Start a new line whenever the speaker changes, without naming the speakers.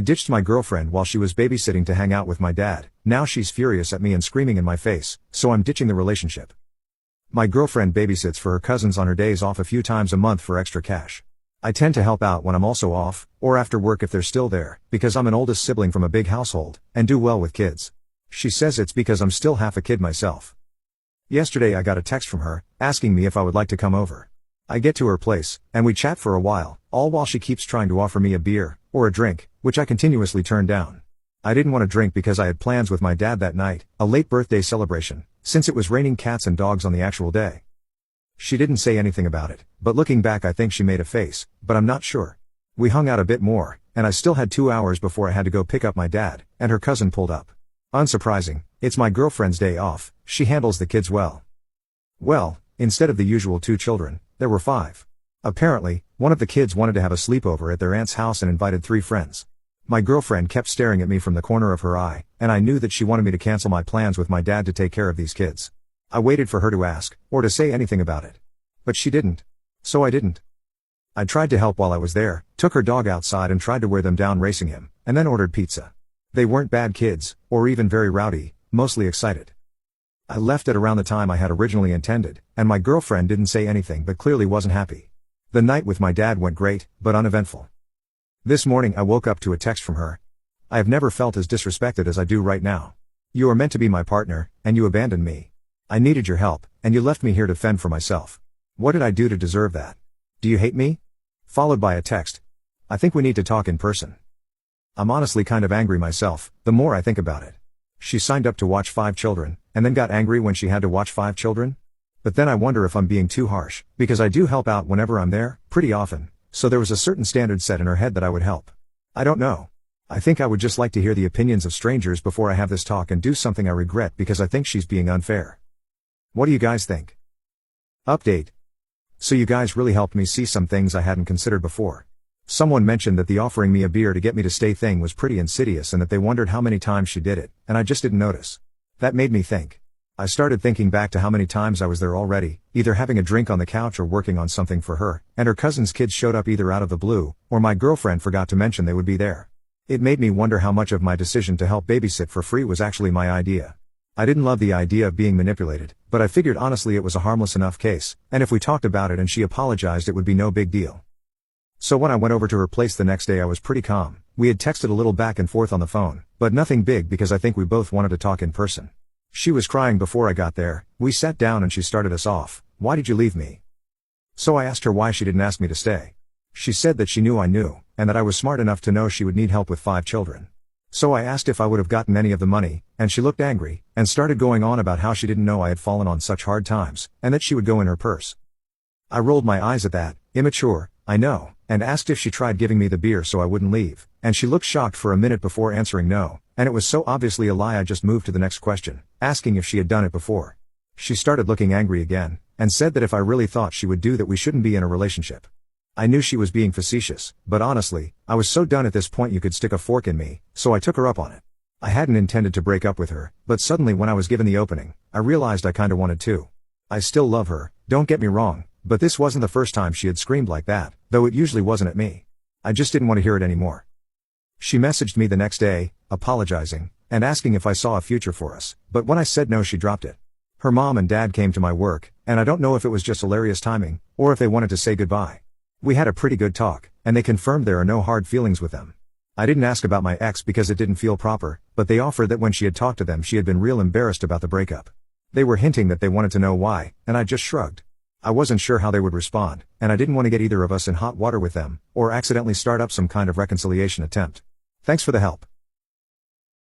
I ditched my girlfriend while she was babysitting to hang out with my dad. Now she's furious at me and screaming in my face, so I'm ditching the relationship. My girlfriend babysits for her cousins on her days off a few times a month for extra cash. I tend to help out when I'm also off, or after work if they're still there, because I'm an oldest sibling from a big household, and do well with kids. She says it's because I'm still half a kid myself. Yesterday I got a text from her, asking me if I would like to come over. I get to her place, and we chat for a while, all while she keeps trying to offer me a beer, or a drink, which I continuously turn down. I didn't want to drink because I had plans with my dad that night, a late birthday celebration, since it was raining cats and dogs on the actual day. She didn't say anything about it, but looking back I think she made a face, but I'm not sure. We hung out a bit more, and I still had 2 hours before I had to go pick up my dad, and her cousin pulled up. Unsurprising, it's my girlfriend's day off, she handles the kids well. Well, instead of the usual 2 children, there were 5. Apparently, one of the kids wanted to have a sleepover at their aunt's house and invited 3 friends. My girlfriend kept staring at me from the corner of her eye, and I knew that she wanted me to cancel my plans with my dad to take care of these kids. I waited for her to ask, or to say anything about it. But she didn't. So I didn't. I tried to help while I was there, took her dog outside and tried to wear them down racing him, and then ordered pizza. They weren't bad kids, or even very rowdy, mostly excited. I left at around the time I had originally intended, and my girlfriend didn't say anything but clearly wasn't happy. The night with my dad went great, but uneventful. This morning I woke up to a text from her. I have never felt as disrespected as I do right now. You are meant to be my partner, and you abandoned me. I needed your help, and you left me here to fend for myself. What did I do to deserve that? Do you hate me? Followed by a text. I think we need to talk in person. I'm honestly kind of angry myself, the more I think about it. She signed up to watch 5 children, and then got angry when she had to watch 5 children? But then I wonder if I'm being too harsh, because I do help out whenever I'm there, pretty often, so there was a certain standard set in her head that I would help. I don't know. I think I would just like to hear the opinions of strangers before I have this talk and do something I regret because I think she's being unfair. What do you guys think? Update. So you guys really helped me see some things I hadn't considered before. Someone mentioned that the offering me a beer to get me to stay thing was pretty insidious and that they wondered how many times she did it, and I just didn't notice. That made me think. I started thinking back to how many times I was there already, either having a drink on the couch or working on something for her, and her cousin's kids showed up either out of the blue, or my girlfriend forgot to mention they would be there. It made me wonder how much of my decision to help babysit for free was actually my idea. I didn't love the idea of being manipulated, but I figured honestly it was a harmless enough case, and if we talked about it and she apologized it would be no big deal. So when I went over to her place the next day I was pretty calm. We had texted a little back and forth on the phone, but nothing big because I think we both wanted to talk in person. She was crying before I got there. We sat down and she started us off. Why did you leave me? So I asked her why she didn't ask me to stay. She said that she knew I knew, and that I was smart enough to know she would need help with 5 children. So I asked if I would have gotten any of the money, and she looked angry, and started going on about how she didn't know I had fallen on such hard times, and that she would go in her purse. I rolled my eyes at that, immature, I know, and asked if she tried giving me the beer so I wouldn't leave, and she looked shocked for a minute before answering no, and it was so obviously a lie I just moved to the next question, asking if she had done it before. She started looking angry again, and said that if I really thought she would do that we shouldn't be in a relationship. I knew she was being facetious, but honestly, I was so done at this point you could stick a fork in me, so I took her up on it. I hadn't intended to break up with her, but suddenly when I was given the opening, I realized I kinda wanted to. I still love her, don't get me wrong, but this wasn't the first time she had screamed like that, though it usually wasn't at me. I just didn't want to hear it anymore. She messaged me the next day, apologizing, and asking if I saw a future for us, but when I said no she dropped it. Her mom and dad came to my work, and I don't know if it was just hilarious timing, or if they wanted to say goodbye. We had a pretty good talk, and they confirmed there are no hard feelings with them. I didn't ask about my ex because it didn't feel proper, but they offered that when she had talked to them she had been real embarrassed about the breakup. They were hinting that they wanted to know why, and I just shrugged. I wasn't sure how they would respond, and I didn't want to get either of us in hot water with them, or accidentally start up some kind of reconciliation attempt. Thanks for the help.